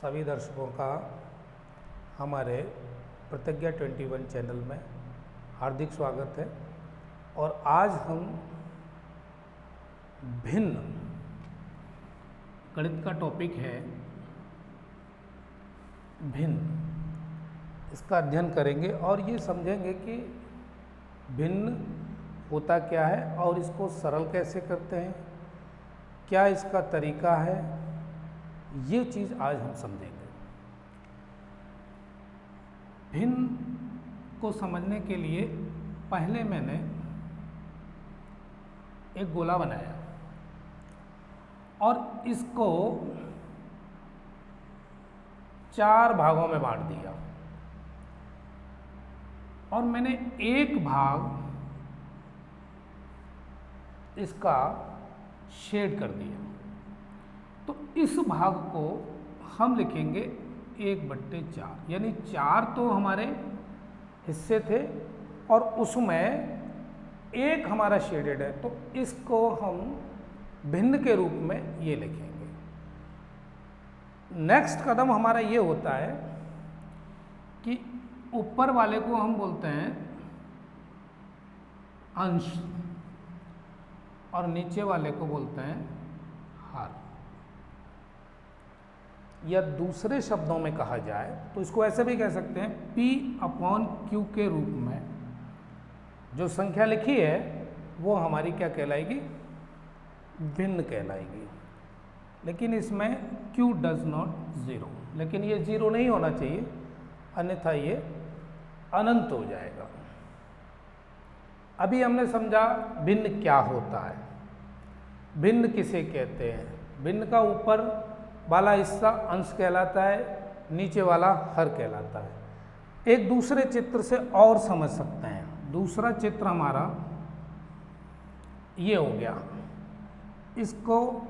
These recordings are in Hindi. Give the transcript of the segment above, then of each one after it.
सभी दर्शकों का हमारे प्रतिज्ञा 21 चैनल में हार्दिक स्वागत है। और आज हम भिन्न गणित का टॉपिक है भिन्न, इसका अध्ययन करेंगे और ये समझेंगे कि भिन्न होता क्या है और इसको सरल कैसे करते हैं, क्या इसका तरीका है, ये चीज़ आज हम समझेंगे। भिन्न को समझने के लिए पहले मैंने एक गोला बनाया और इसको 4 भागों में बांट दिया और मैंने एक भाग इसका शेड कर दिया। तो इस भाग को हम लिखेंगे 1/4, यानी 4 तो हमारे हिस्से थे और उसमें एक हमारा शेडेड है, तो इसको हम भिन्न के रूप में ये लिखेंगे। नेक्स्ट कदम हमारा ये होता है कि ऊपर वाले को हम बोलते हैं अंश और नीचे वाले को बोलते हैं हर, या दूसरे शब्दों में कहा जाए तो इसको ऐसे भी कह सकते हैं P/Q के रूप में जो संख्या लिखी है वो हमारी क्या कहलाएगी, भिन्न कहलाएगी। लेकिन इसमें Q डज नॉट 0, लेकिन ये 0 नहीं होना चाहिए, अन्यथा ये अनंत हो जाएगा। अभी हमने समझा भिन्न क्या होता है, भिन्न किसे कहते हैं। भिन्न का ऊपर वाला हिस्सा अंश कहलाता है, नीचे वाला हर कहलाता है। एक दूसरे चित्र से और समझ सकते हैं। दूसरा चित्र हमारा ये हो गया, इसको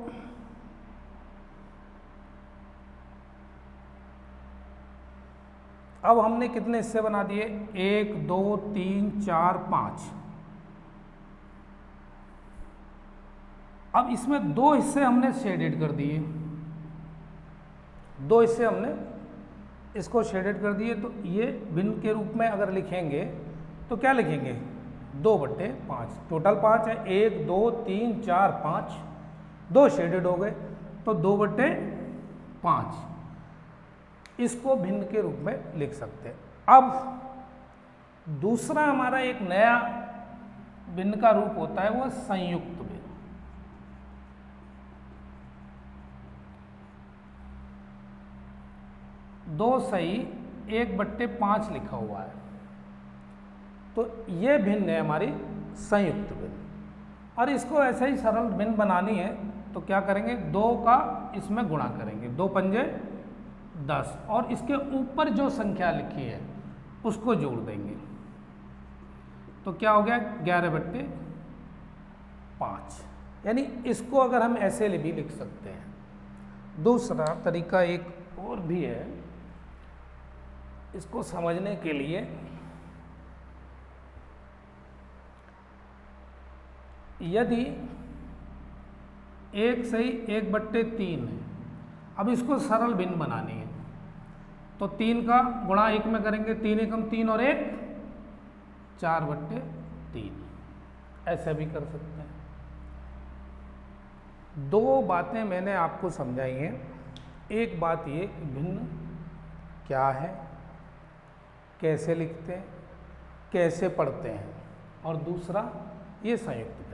अब हमने कितने हिस्से बना दिए, 1 2 3 4 5। अब इसमें 2 हिस्से हमने शेडेड कर दिए, 2 हिस्से हमने इसको शेडेड कर दिए। तो ये भिन्न के रूप में अगर लिखेंगे तो क्या लिखेंगे, 2/5। टोटल 5 है, 1 2 3 4 5, 2 शेडेड हो गए तो 2/5 इसको भिन्न के रूप में लिख सकते हैं। अब दूसरा हमारा एक नया भिन्न का रूप होता है, वो संयुक्त भिन्न। दो सही 1/5 लिखा हुआ है, तो ये भिन्न है हमारी संयुक्त भिन्न। और इसको ऐसे ही सरल भिन्न बनानी है तो क्या करेंगे, 2 का इसमें गुणा करेंगे, 2 पंजे 10 और इसके ऊपर जो संख्या लिखी है उसको जोड़ देंगे तो क्या हो गया, 11/5। यानी इसको अगर हम ऐसे भी लिख सकते हैं। दूसरा तरीका एक और भी है इसको समझने के लिए। यदि 1 सही 1/3 है, अब इसको सरल भिन्न बनानी है तो 3 का गुणा 1 में करेंगे, 3 एकम 3 और 1 4/3, ऐसे भी कर सकते हैं। 2 बातें मैंने आपको समझाई हैं। एक बात ये कि भिन्न क्या है, कैसे लिखते हैं, कैसे पढ़ते हैं, और दूसरा ये संयुक्त भिन्न।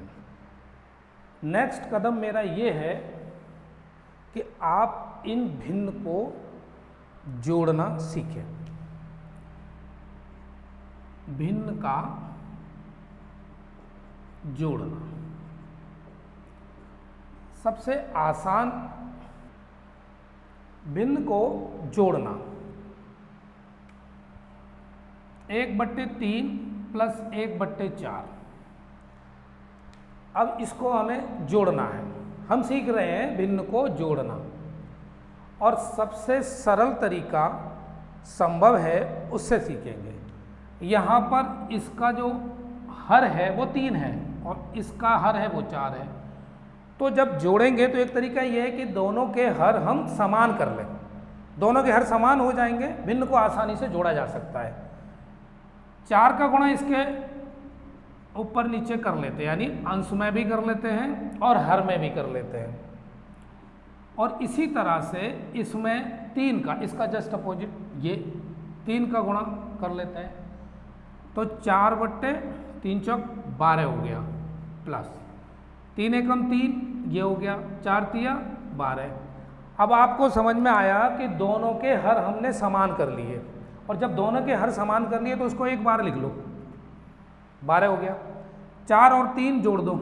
नेक्स्ट कदम मेरा ये है कि आप इन भिन्न को जोड़ना सीखें। भिन्न का जोड़ना सबसे आसान, भिन्न को जोड़ना 1/3 प्लस 1/4। अब इसको हमें जोड़ना है, हम सीख रहे हैं भिन्न को जोड़ना। और सबसे सरल तरीका संभव है उससे सीखेंगे। यहाँ पर इसका जो हर है वो 3 है और इसका हर है वो 4 है, तो जब जोड़ेंगे तो एक तरीका ये है कि दोनों के हर हम समान कर लें, दोनों के हर समान हो जाएंगे, भिन्न को आसानी से जोड़ा जा सकता है। 4 का गुणा इसके ऊपर नीचे कर लेते हैं, यानी अंश में भी कर लेते हैं और हर में भी कर लेते हैं। और इसी तरह से इसमें 3 का, इसका जस्ट अपोजिट, ये 3 का गुणा कर लेते हैं, तो 4/3 चौक 12 हो गया, प्लस 3 एकम 3, ये हो गया 4 तिया 12। अब आपको समझ में आया कि दोनों के हर हमने समान कर लिए, और जब दोनों के हर समान कर लिए तो उसको एक बार लिख लो, 12 हो गया। 4 और 3 जोड़ दो,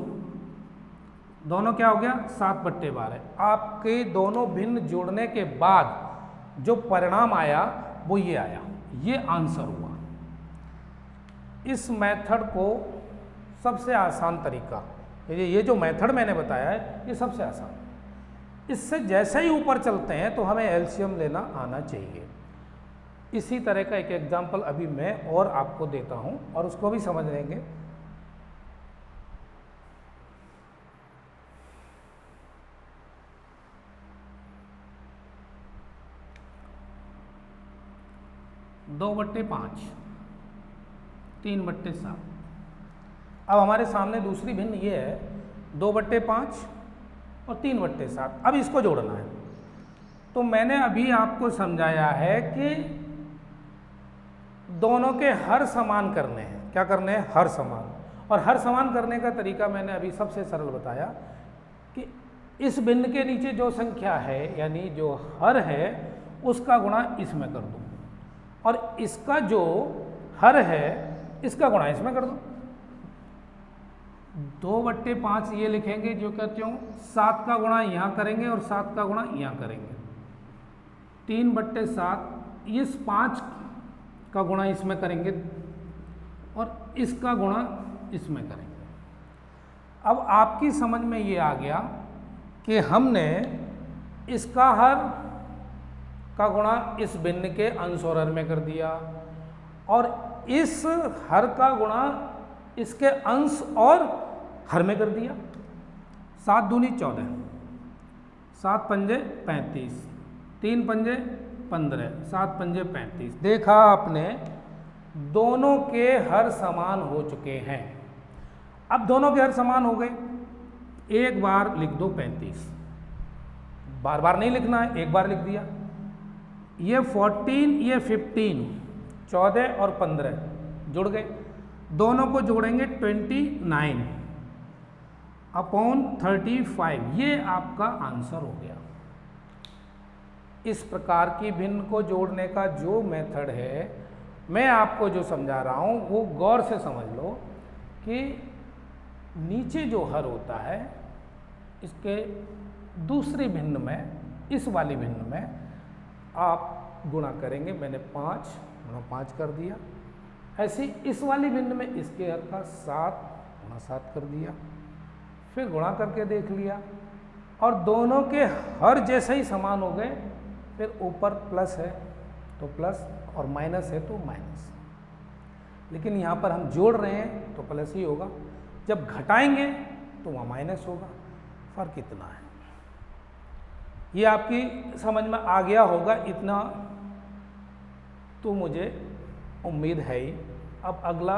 दोनों क्या हो गया 7/12। आपके दोनों भिन्न जोड़ने के बाद जो परिणाम आया वो ये आया, ये आंसर हुआ। इस मेथड को सबसे आसान तरीका, ये जो मेथड मैंने बताया है ये सबसे आसान, इससे जैसे ही ऊपर चलते हैं तो हमें एलसीएम लेना आना चाहिए। इसी तरह का एक एग्जाम्पल अभी मैं और आपको देता हूं और उसको भी समझ लेंगे। दो बट्टे 5, 3/7। अब हमारे सामने दूसरी भिन्न ये है 2/5 और 3/7। अब इसको जोड़ना है, तो मैंने अभी आपको समझाया है कि दोनों के हर समान करने हैं। क्या करने हैं? हर समान। और हर समान करने का तरीका मैंने अभी सबसे सरल बताया कि इस भिन्न के नीचे जो संख्या है, यानी जो हर है, उसका गुणा इसमें कर दो, और इसका जो हर है इसका गुणा इसमें कर दो। 2/5 ये लिखेंगे, जो कहते हो 7 का गुणा यहाँ करेंगे और 7 का गुणा यहाँ करेंगे। 3/7 इस 5 का गुणा इसमें करेंगे और इसका गुणा इसमें करेंगे। अब आपकी समझ में ये आ गया कि हमने इसका हर का गुणा इस भिन्न के अंश और हर में कर दिया, और इस हर का गुणा इसके अंश और हर में कर दिया। 7 दूनी 14, 7 पंजे 35, 3 पंजे 15, 7 पंजे 35। देखा आपने, दोनों के हर समान हो चुके हैं। अब दोनों के हर समान हो गए, एक बार लिख दो 35, बार बार नहीं लिखना है, एक बार लिख दिया। ये 14, ये 15, 14 और 15 जुड़ गए, दोनों को जोड़ेंगे 29 अपॉन 35, ये आपका आंसर हो गया। इस प्रकार की भिन्न को जोड़ने का जो मेथड है, मैं आपको जो समझा रहा हूं वो गौर से समझ लो कि नीचे जो हर होता है इसके दूसरी भिन्न में, इस वाली भिन्न में आप गुणा करेंगे। मैंने 5 गुणा 5 कर दिया। ऐसे इस वाली भिन्न में इसके हर का 7 गुणा 7 कर दिया, फिर गुणा करके देख लिया, और दोनों के हर जैसे ही समान हो गए। फिर ऊपर प्लस है तो प्लस और माइनस है तो माइनस, लेकिन यहाँ पर हम जोड़ रहे हैं तो प्लस ही होगा, जब घटाएंगे तो वहाँ माइनस होगा। फर्क इतना है। ये आपकी समझ में आ गया होगा, इतना तो मुझे उम्मीद है ही। अब अगला,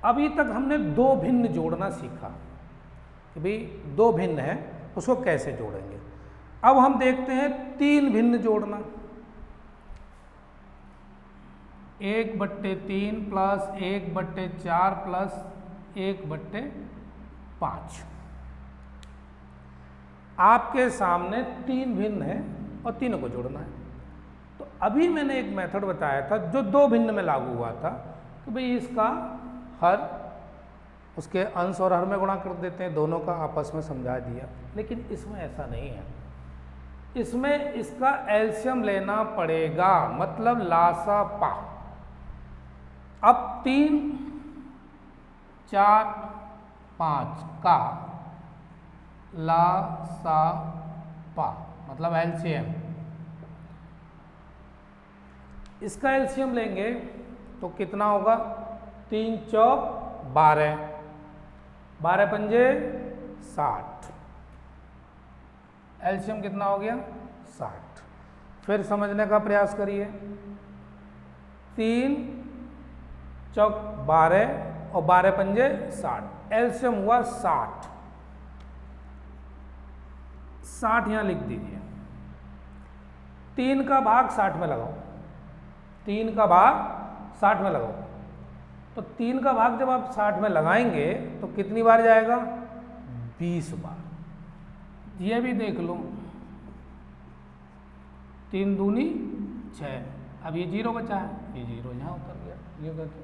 अभी तक हमने 2 भिन्न जोड़ना सीखा कि भाई 2 भिन्न है उसको कैसे जोड़ेंगे। अब हम देखते हैं 3 भिन्न जोड़ना। 1/3 प्लस 1/4 प्लस 1/5। आपके सामने 3 भिन्न है और तीनों को जोड़ना है। तो अभी मैंने एक मेथड बताया था जो 2 भिन्न में लागू हुआ था कि भाई इसका हर उसके अंश और हर में गुणा कर देते हैं, दोनों का आपस में समझा दिया। लेकिन इसमें ऐसा नहीं है, इसमें इसका एलसीएम लेना पड़ेगा, मतलब लासा पा। अब 3, 4, 5 का लासा पा मतलब एलसीएम। इसका एलसीएम लेंगे तो कितना होगा? 3 चौक 12, 12 पंजे 60। एलसीएम कितना हो गया? 60। फिर समझने का प्रयास करिए। 3 चौक 12 और 12 पंजे 60, एलसीएम हुआ 60। 60 यहां लिख दीजिए। 3 का भाग 60 में लगाओ, 3 का भाग 60 में लगाओ। तो 3 का भाग जब आप 60 में लगाएंगे तो कितनी बार जाएगा? 20 बार। ये भी देख लो, 3 दूनी 6। अब ये 0 बचा है, ये 0 यहाँ उतर गया, ये करके।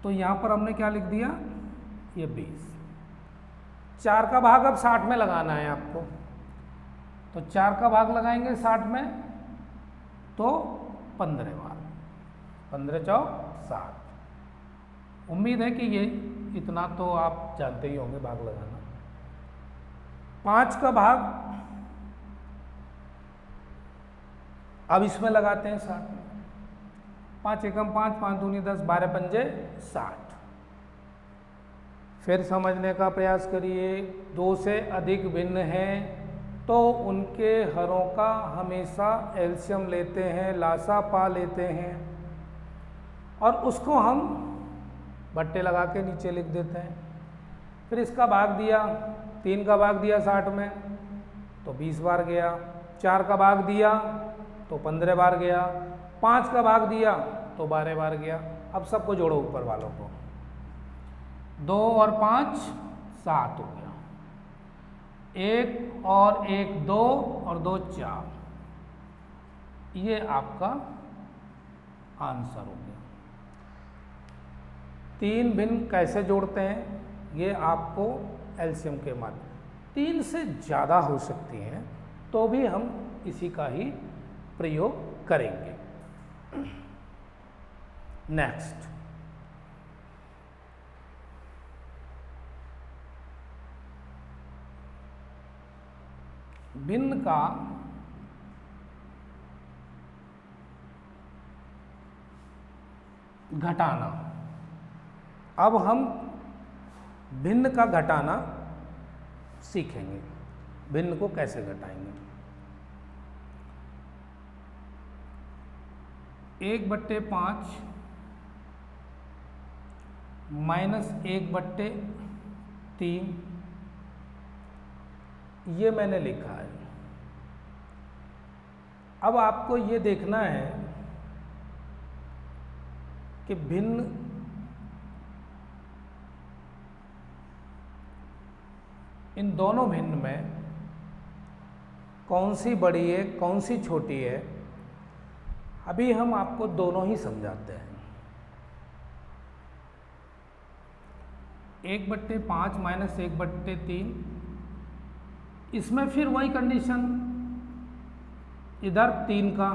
तो यहाँ पर हमने क्या लिख दिया? ये 20। 4 का भाग अब 60 में लगाना है आपको, तो 4 का भाग लगाएंगे 60 में तो 15 बार, 15 चौक 60। उम्मीद है कि ये इतना तो आप जानते ही होंगे भाग लगाना। 5 का भाग अब इसमें लगाते हैं 60 में। 5 एकम 5, 5 दूनी 10, 12 पंजे 60। फिर समझने का प्रयास करिए। 2 से अधिक भिन्न हैं तो उनके हरों का हमेशा एलसीएम लेते हैं, लासा पा लेते हैं और उसको हम बट्टे लगा के नीचे लिख देते हैं। फिर इसका भाग दिया, 3 का भाग दिया 60 में तो 20 बार गया। 4 का भाग दिया तो 15 बार गया। 5 का भाग दिया तो 12 बार गया। अब सबको जोड़ो ऊपर वालों को। 2 और 5 7 हो गया। 1 और 1 2 और 2 4। ये आपका आंसर हो गया। 3 भिन्न कैसे जोड़ते हैं ये आपको एलसीएम के माध्यम। 3 से ज़्यादा हो सकती हैं तो भी हम इसी का ही प्रयोग करेंगे। नेक्स्ट, भिन्न का घटाना। अब हम भिन्न का घटाना सीखेंगे। भिन्न को कैसे घटाएंगे? 1/5 माइनस 1/3 ये मैंने लिखा है। अब आपको ये देखना है कि भिन्न इन दोनों भिन्न में कौन सी बड़ी है कौन सी छोटी है। अभी हम आपको दोनों ही समझाते हैं। 1/5 माइनस 1/3, इसमें फिर वही कंडीशन, इधर 3 का,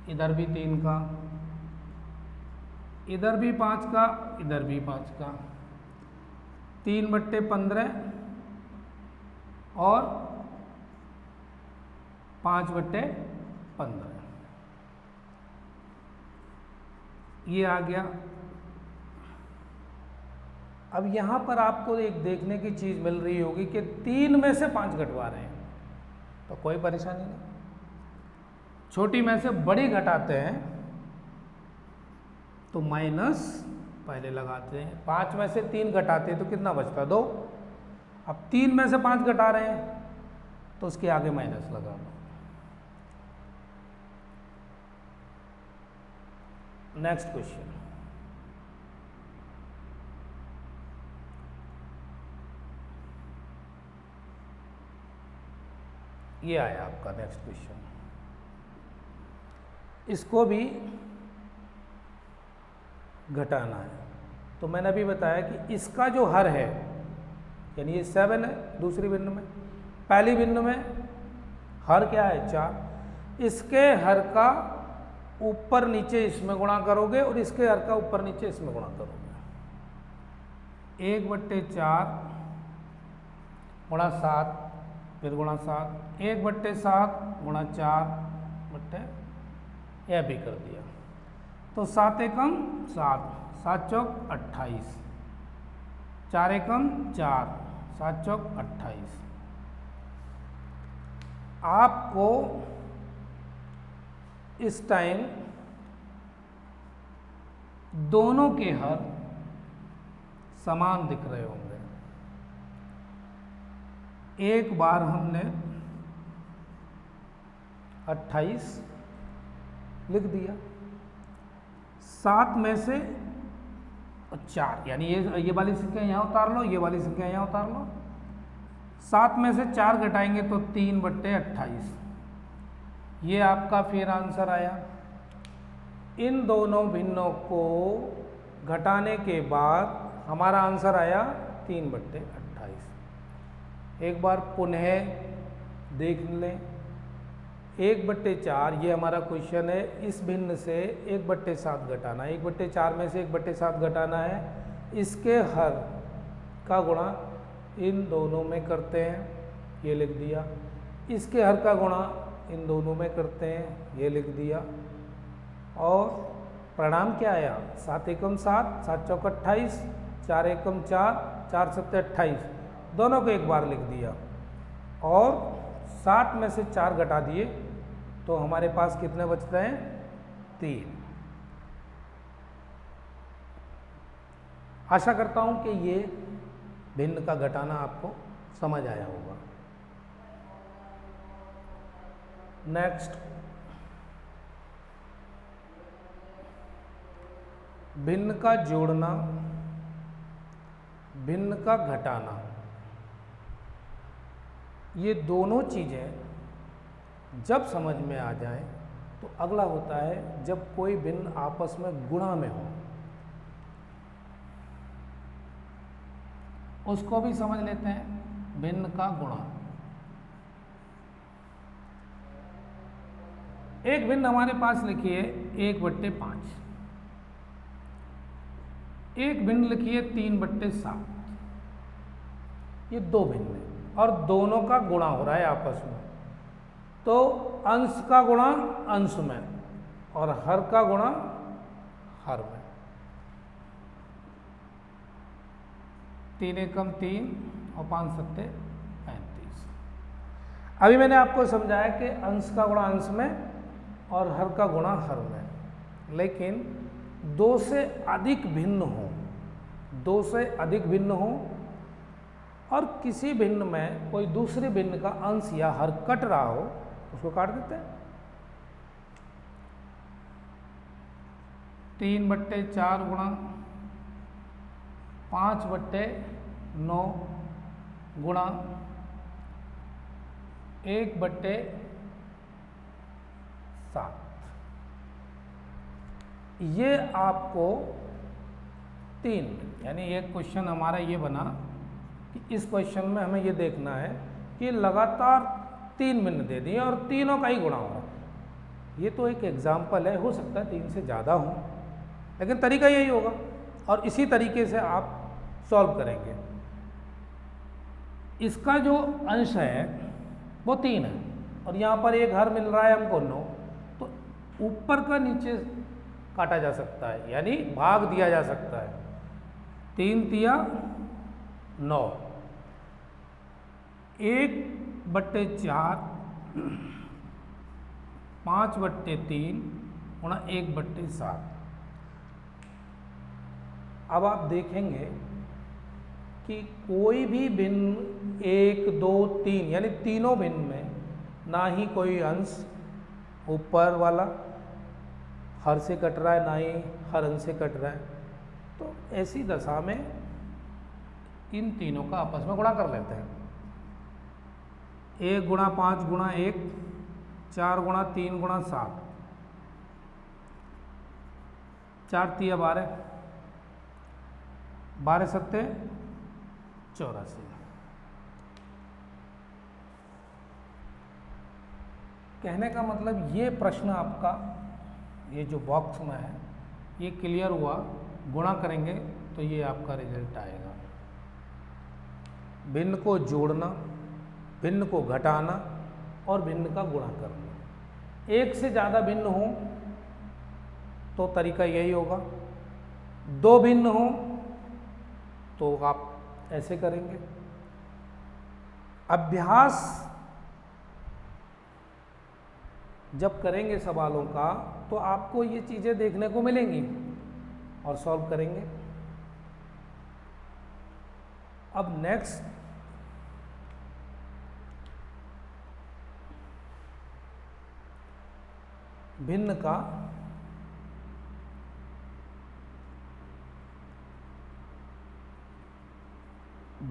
इधर भी 3 का, इधर भी 5 का, इधर भी 5 का। 3/15 और 5/15 ये आ गया। अब यहाँ पर आपको एक देखने की चीज़ मिल रही होगी कि 3 में से 5 घटवा रहे हैं तो कोई परेशानी नहीं। छोटी में से बड़ी घटाते हैं तो माइनस पहले लगाते हैं। 5 में से 3 घटाते हैं तो कितना बचता? 2। अब 3 में से 5 घटा रहे हैं तो उसके आगे माइनस लगा दो। नेक्स्ट क्वेश्चन, ये आया आपका नेक्स्ट क्वेश्चन। इसको भी घटाना है। तो मैंने अभी बताया कि इसका जो हर है, यानी ये 7 है दूसरी भिन्न में, पहली भिन्न में हर क्या है? 4। इसके हर का ऊपर नीचे इसमें गुणा करोगे और इसके हर का ऊपर नीचे इसमें गुणा करोगे। 1/4 गुणा 7 फिर गुणा 7, 1/7 गुणा 4 बट्टे यह भी कर दिया। तो 7 एकम 7, 7 चौक 28, 4 एकम 4, 7 चौक 28। आपको इस टाइम दोनों के हर समान दिख रहे होंगे। एक बार हमने 28 लिख दिया, 7 में से 4, यानी ये वाली संख्या यहाँ उतार लो, ये वाली संख्या यहाँ उतार लो। 7 में से 4 घटाएंगे तो 3/28, ये आपका फिर आंसर आया। इन दोनों भिन्नों को घटाने के बाद हमारा आंसर आया 3/28। एक बार पुनः देख लें, 1/4 ये हमारा क्वेश्चन है। इस भिन्न से 1/7 घटाना है, 1/4 में से 1/7 घटाना है। इसके हर का गुणा इन दोनों में करते हैं, ये लिख दिया। इसके हर का गुणा इन दोनों में करते हैं, ये लिख दिया। और परिणाम क्या आया? 7 एकम 7, 7 चौक 28, 4 एकम 4, 4 सत्ते 28, दोनों को एक बार लिख दिया। और 7 में से 4 घटा दिए तो हमारे पास कितने बचते हैं? 3। आशा करता हूं कि ये भिन्न का घटाना आपको समझ आया होगा। नेक्स्ट, भिन्न का जोड़ना, भिन्न का घटाना, ये दोनों चीजें जब समझ में आ जाए तो अगला होता है जब कोई भिन्न आपस में गुणा में हो, उसको भी समझ लेते हैं। भिन्न का गुणा, एक भिन्न हमारे पास लिखिए 1/5, एक भिन्न लिखिए 3/7, ये दो भिन्न है और दोनों का गुणा हो रहा है आपस में। तो अंश का गुणा अंश में और हर का गुणा हर में। 3 एकम 3 और 5 सत्ते 35। अभी मैंने आपको समझाया कि अंश का गुणा अंश में और हर का गुणा हर में, लेकिन 2 से अधिक भिन्न हो, 2 से अधिक भिन्न हो और किसी भिन्न में कोई दूसरे भिन्न का अंश या हर कट रहा हो, उसको काट देते हैं। 3/4 गुणा 5/9 गुणा 1/7। ये आपको 3, यानी एक क्वेश्चन हमारा ये बना कि इस क्वेश्चन में हमें ये देखना है कि लगातार 3 भिन्न दे दिए और तीनों का ही गुणा हो रहा है। ये तो एक एग्जाम्पल है, हो सकता है 3 से ज़्यादा हो, लेकिन तरीका यही होगा और इसी तरीके से आप सॉल्व करेंगे। इसका जो अंश है वो 3 है और यहाँ पर एक हर मिल रहा है हमको 9, तो ऊपर का नीचे काटा जा सकता है, यानी भाग दिया जा सकता है। 3 तिया 9, 1/4 5/3 गुणा 1/7। अब आप देखेंगे कि कोई भी भिन्न 1, 2, 3 यानी तीनों भिन्न में ना ही कोई अंश ऊपर वाला हर से कट रहा है, ना ही हर अंश से कट रहा है। तो ऐसी दशा में इन तीनों का आपस में गुणा कर लेते हैं। 1 गुणा 5 गुणा 1, 4 गुणा 3 गुणा 7, 4 तिया 12, 12 सत्ते 84। कहने का मतलब ये प्रश्न आपका, ये जो बॉक्स में है, ये क्लियर हुआ। गुणा करेंगे तो ये आपका रिजल्ट आएगा। भिन्न को जोड़ना, भिन्न को घटाना और भिन्न का गुणा करना। एक से ज़्यादा भिन्न हो तो तरीका यही होगा, 2 भिन्न हो तो आप ऐसे करेंगे। अभ्यास जब करेंगे सवालों का तो आपको ये चीज़ें देखने को मिलेंगी और सॉल्व करेंगे। अब नेक्स्ट भिन्न का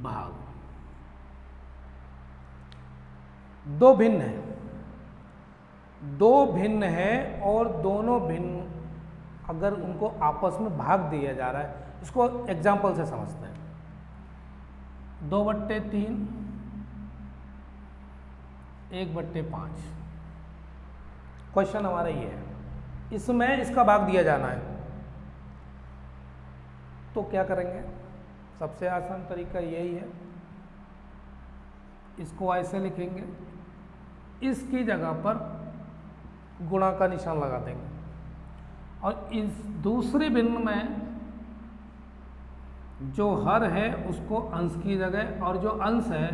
भाग। दो भिन्न है, दो भिन्न है और दोनों भिन्न अगर उनको आपस में भाग दिया जा रहा है, इसको एग्जाम्पल से समझते हैं। 2/3 1/5। क्वेश्चन हमारा ये है, इसमें इसका भाग दिया जाना है तो क्या करेंगे? सबसे आसान तरीका यही है, इसको ऐसे लिखेंगे, इसकी जगह पर गुणा का निशान लगा देंगे और इस दूसरे भिन्न में जो हर है उसको अंश की जगह और जो अंश है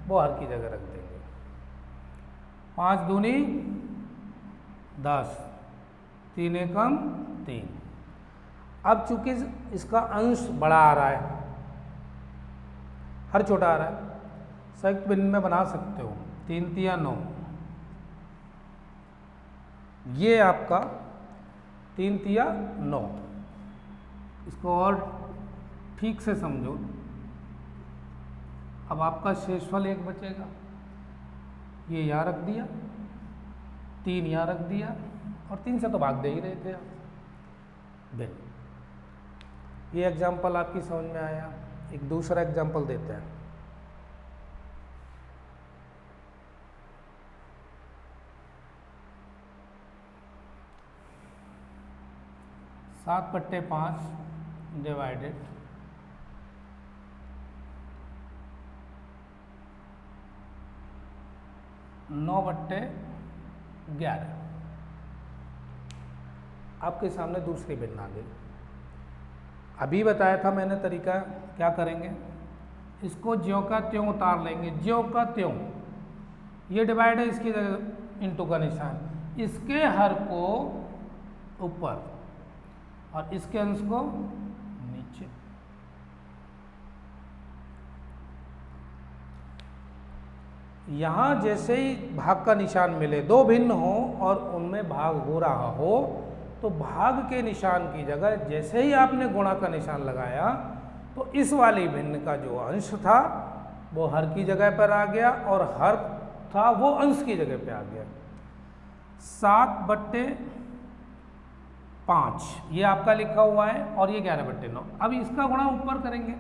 वो हर की जगह रख देंगे। 5 दूनी 10, 3 एकम 3। अब चूंकि इसका अंश बड़ा आ रहा है, हर छोटा आ रहा है, संयुक्त भिन्न में बना सकते हो 3 तिया 9। ये आपका 3 तिया 9। इसको और ठीक से समझो। अब आपका शेषफल 1 बचेगा, ये यहाँ रख दिया, 3 यहाँ रख दिया और 3 से तो भाग दे ही रहे थे आप। भिन्न। ये एग्जाम्पल आपकी समझ में आया। एक दूसरा एग्जाम्पल देते हैं। 7/5 डिवाइडेड 9/11। आपके सामने दूसरी भिन्न आ गई। अभी बताया था मैंने तरीका, क्या करेंगे? इसको ज्यों का त्यों उतार लेंगे, ज्यों का त्यों। ये डिवाइड है, इसकी जगह इंटू का निशान, इसके हर को ऊपर और इसके अंश को नीचे। यहां जैसे ही भाग का निशान मिले, दो भिन्न हो और उनमें भाग हो रहा हो, तो भाग के निशान की जगह जैसे ही आपने गुणा का निशान लगाया तो इस वाली भिन्न का जो अंश था वो हर की जगह पर आ गया और हर था वो अंश की जगह पे आ गया। 7/5 ये आपका लिखा हुआ है और ये 11/9। अब इसका गुणा ऊपर करेंगे,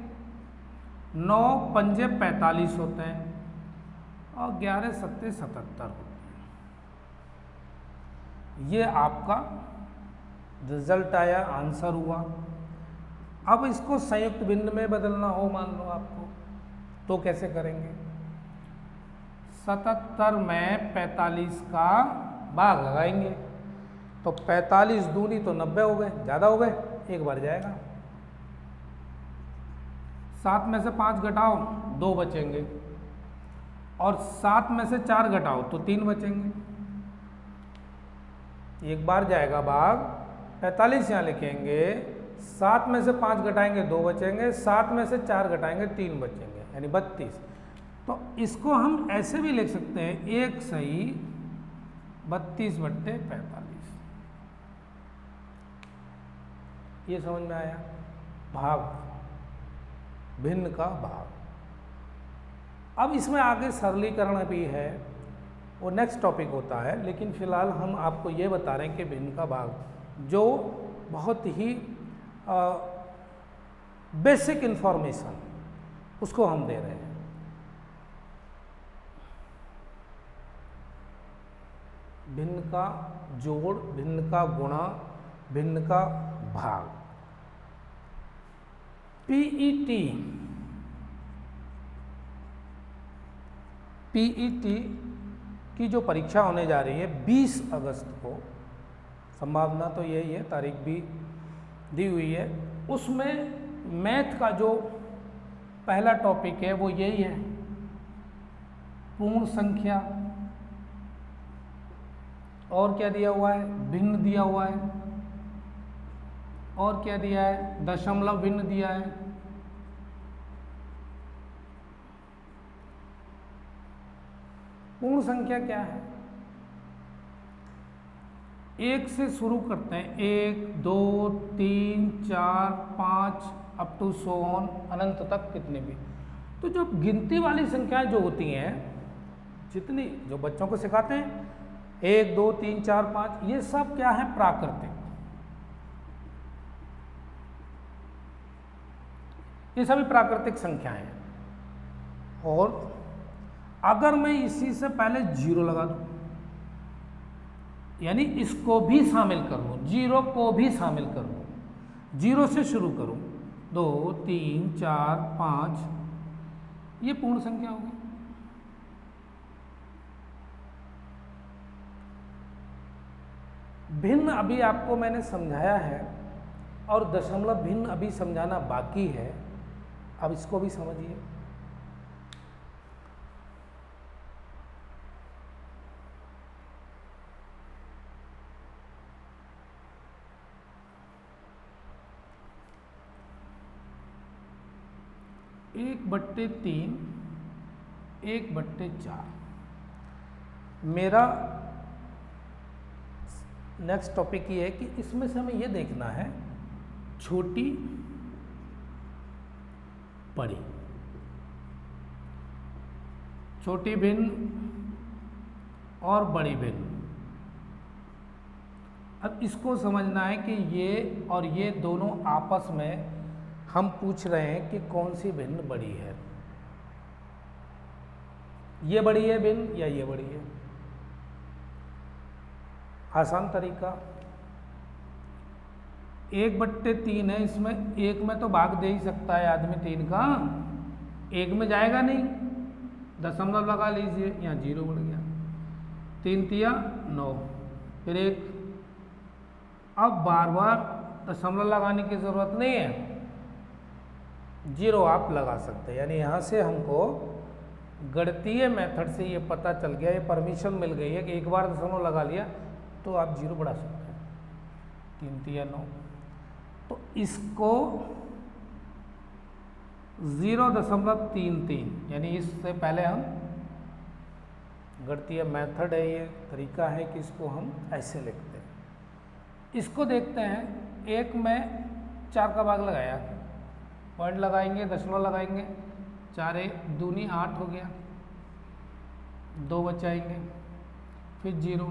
9 पंजे 45 होते हैं और 11 सत्ते 77 होते हैं। ये आपका रिजल्ट आया, आंसर हुआ। अब इसको संयुक्त भिन्न में बदलना हो मान लो आपको, तो कैसे करेंगे? 77 में 45 का भाग लगाएंगे तो 45 दूनी तो 90 हो गए, ज़्यादा हो गए, एक बढ़ जाएगा। 7 में से 5 घटाओ 2 बचेंगे और 7 में से 4 घटाओ तो 3 बचेंगे। एक बार जाएगा भाग, 45 यहाँ लिखेंगे, 7 में से 5 घटाएंगे 2 बचेंगे, 7 में से 4 घटाएंगे 3 बचेंगे, यानी 32। तो इसको हम ऐसे भी लिख सकते हैं, 1 सही 32/45। ये समझ में आया? भाग, भिन्न का भाग। अब इसमें आगे सरलीकरण भी है, वो नेक्स्ट टॉपिक होता है, लेकिन फिलहाल हम आपको ये बता रहे हैं कि भिन्न का भाग जो बहुत ही बेसिक इंफॉर्मेशन उसको हम दे रहे हैं। भिन्न का जोड़, भिन्न का गुणा, भिन्न का भाग। पीईटी की जो परीक्षा होने जा रही है 20 अगस्त को, संभावना तो यही है, तारीख भी दी हुई है। उसमें मैथ का जो पहला टॉपिक है वो यही है, पूर्ण संख्या और क्या दिया हुआ है, भिन्न दिया हुआ है, और क्या दिया है, दशमलव भिन्न दिया है। पूर्ण संख्या क्या है, एक से शुरू करते हैं, 1 2 3 4 5 अप टू सो ऑन, अनंत तक कितने भी। तो जो गिनती वाली संख्याएं जो होती हैं, जितनी जो बच्चों को सिखाते हैं 1 2 3 4 5, ये सब क्या है, प्राकृतिक, ये सभी प्राकृतिक संख्याएं हैं। और अगर मैं इसी से पहले 0 लगा दूं, यानी इसको भी शामिल कर लूं, 0 को भी शामिल कर लूं, 0 से शुरू करूं, 2 3 4 5, ये पूर्ण संख्या होगी। भिन्न अभी आपको मैंने समझाया है और दशमलव भिन्न अभी समझाना बाकी है, अब इसको भी समझिए। एक बट्टे 3, 1/4। मेरा नेक्स्ट टॉपिक ये है कि इसमें से हमें ये देखना है छोटी बड़ी, छोटी भिन्न और बड़ी भिन्न। अब इसको समझना है कि ये और ये दोनों आपस में हम पूछ रहे हैं कि कौन सी भिन्न बड़ी है, ये बड़ी है भिन्न या ये बड़ी है। आसान तरीका, 1/3 है, इसमें एक में तो भाग दे ही सकता है आदमी 3 का, एक में जाएगा नहीं, दशमलव लगा लीजिए, यहाँ 0 बढ़ गया, 3 तिया 9, फिर 1। अब बार बार दशमलव लगाने की जरूरत नहीं है, 0 आप लगा सकते हैं। यानी यहाँ से हमको गणितीय मेथड से ये पता चल गया, ये परमिशन मिल गई है कि एक बार दशमलव लगा लिया तो आप 0 बढ़ा सकते हैं, 3 तिया 9। तो इसको 0.33, यानी इससे पहले हम, गणितीय मेथड है, ये तरीका है कि इसको हम ऐसे लिखते हैं। इसको देखते हैं, एक में 4 का भाग लगाया, पॉइंट लगाएंगे, दशमलव लगाएंगे, 4 दूनी 8 हो गया, 2 बचाएंगे, फिर 0,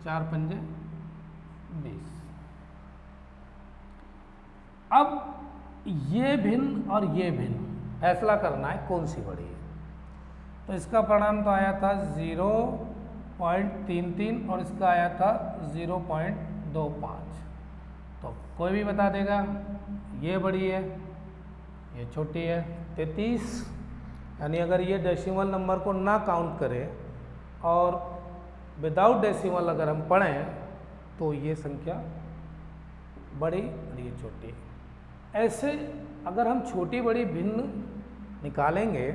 4 पंजे 20। अब ये भिन्न और ये भिन्न फैसला करना है कौन सी बड़ी है। तो इसका परिणाम तो आया था 0.33 और इसका आया था 0.25। तो कोई भी बता देगा ये बड़ी है, ये छोटी है। 33, यानी अगर ये डेसिमल नंबर को ना काउंट करें और विदाउट डेसिमल अगर हम पढ़ें तो ये संख्या बड़ी और ये छोटी। ऐसे अगर हम छोटी बड़ी भिन्न निकालेंगे,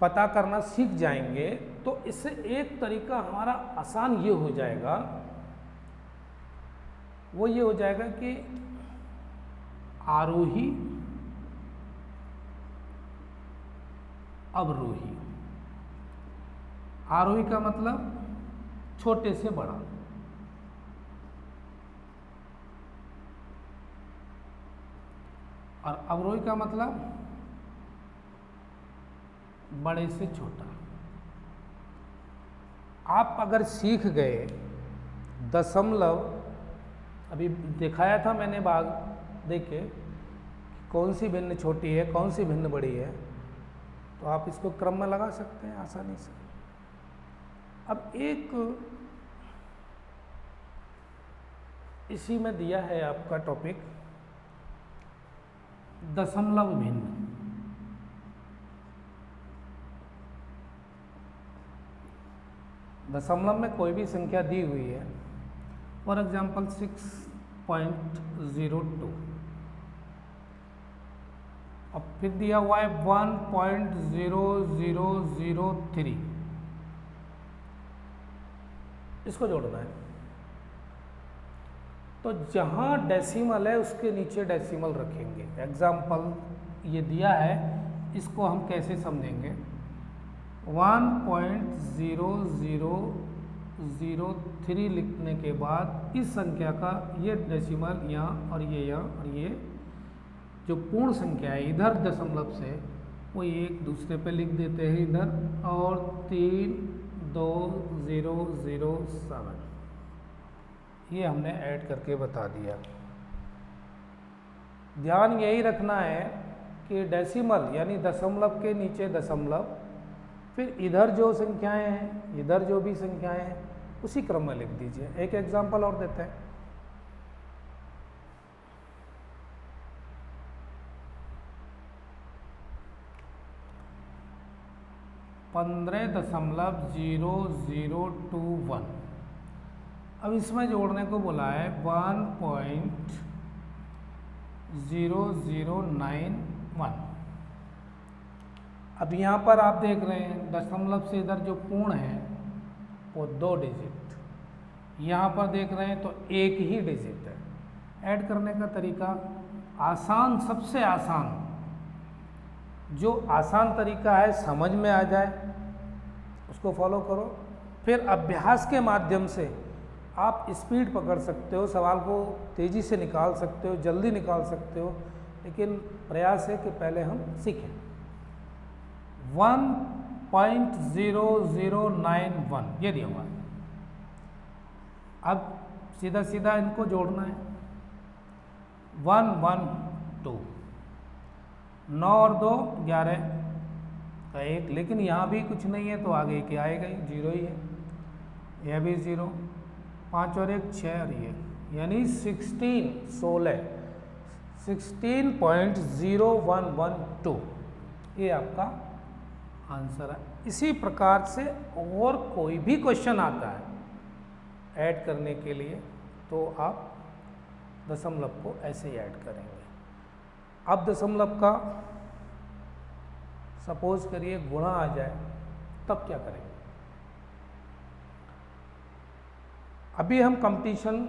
पता करना सीख जाएंगे, तो इससे एक तरीका हमारा आसान ये हो जाएगा, वो ये हो जाएगा कि आरोही अवरोही। आरोही का मतलब छोटे से बड़ा, और अवरोही का मतलब बड़े से छोटा। आप अगर सीख गए दशमलव, अभी दिखाया था मैंने भाग देखे कौन सी भिन्न छोटी है कौन सी भिन्न बड़ी है, तो आप इसको क्रम में लगा सकते हैं आसानी से। अब एक इसी में दिया है आपका टॉपिक, दशमलव भिन्न। दशमलव में कोई भी संख्या दी हुई है, फॉर एग्जाम्पल 6.02, अब फिर दिया हुआ है 1.0003, इसको जोड़ना है। तो जहाँ डेसिमल है उसके नीचे डेसिमल रखेंगे। एग्जाम्पल ये दिया है, इसको हम कैसे समझेंगे। 1.0003 लिखने के बाद इस संख्या का ये डेसिमल यहाँ और ये यहाँ और ये जो पूर्ण संख्या है इधर दशमलव से वो एक दूसरे पे लिख देते हैं इधर, और 32007 ये हमने ऐड करके बता दिया। ध्यान यही रखना है कि डेसिमल यानी दशमलव के नीचे दशमलव, फिर इधर जो संख्याएं हैं इधर जो भी संख्याएं हैं उसी क्रम में लिख दीजिए। एक एग्जांपल और देते हैं। 15.0021। अब इसमें जोड़ने को बोला है 1.0091। अब यहाँ पर आप देख रहे हैं दशमलव से इधर जो पूर्ण है वो 2 डिजिट, यहाँ पर देख रहे हैं तो एक ही डिजिट है। ऐड करने का तरीका आसान, सबसे आसान जो आसान तरीका है समझ में आ जाए उसको फॉलो करो। फिर अभ्यास के माध्यम से आप स्पीड पकड़ सकते हो, सवाल को तेज़ी से निकाल सकते हो, जल्दी निकाल सकते हो, लेकिन प्रयास है कि पहले हम सीखें। 1.0091 ये दिया हुआ है। अब सीधा सीधा इनको जोड़ना है। 112, 9 और 2 11 का 1, लेकिन यहाँ भी कुछ नहीं है तो आगे क्या आएगा, 0 ही है। यह भी 0, 5 और 1 6 और ये यानी 16.0112 ये आपका आंसर है। इसी प्रकार से और कोई भी क्वेश्चन आता है ऐड करने के लिए तो आप दशमलव को ऐसे ही ऐड करेंगे। अब दशमलव का सपोज करिए गुणा आ जाए तब क्या करेंगे। अभी हम कंपटीशन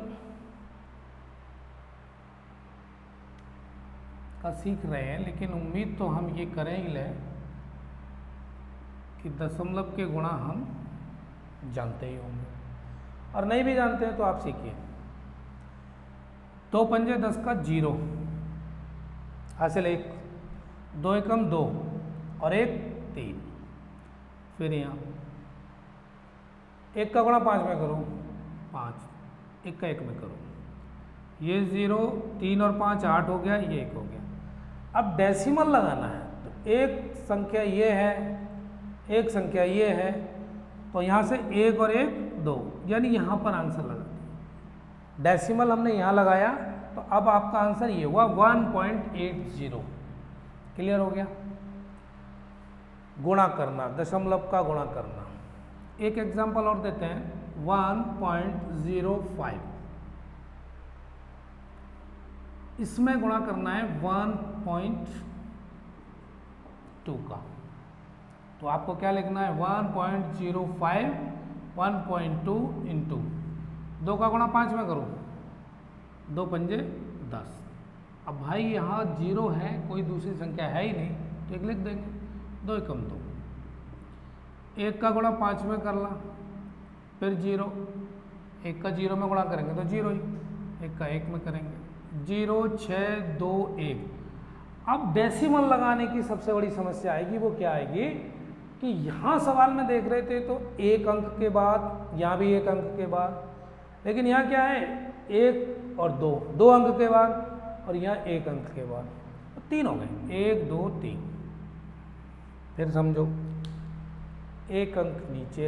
का सीख रहे हैं, लेकिन उम्मीद तो हम ये करें ही लें कि दशमलव के गुणा हम जानते ही होंगे, और नहीं भी जानते हैं तो आप सीखिए। 2 पंजे 10 का 0 हासिल 1, 2 एकम 2 और 1 3। फिर यहाँ 1 का गुणा 5 में करो 5, 1 का 1 में करो, ये 0, 3 और 5 8 हो गया, ये 1 हो गया। अब डेसिमल लगाना है तो एक संख्या ये है, एक संख्या ये है, तो यहाँ से 1 और 1 2, यानी यहाँ पर आंसर लगा दिया। डेसिमल हमने यहाँ लगाया तो अब आपका आंसर ये हुआ 1.80। क्लियर हो गया। गुणा करना, दशमलव का गुणा करना। एक एग्जांपल और देते हैं 1.05, इसमें गुणा करना है 1.2 का, तो आपको क्या लिखना है 1.05 1.2 इंटू 2 का गुणा 5 में करो, 2 पंजे 10। अब भाई यहाँ 0 है, कोई दूसरी संख्या है ही नहीं तो 1 लिख देंगे, 2 एकम 2। 1 का गुणा 5 में कर ला, फिर 0, 1 का 0 में गुणा करेंगे तो 0 ही, 1 का 1 में करेंगे 0 6 2 1। अब डेसिमल लगाने की सबसे बड़ी समस्या आएगी, वो क्या आएगी कि यहाँ सवाल में देख रहे थे तो 1 अंक के बाद, यहाँ भी 1 अंक के बाद, लेकिन यहाँ क्या है 1 और 2, 2 अंक के बाद, और यहाँ 1 अंक के बाद, तो 3 हो गए, 1 2 3। फिर समझो 1 अंक नीचे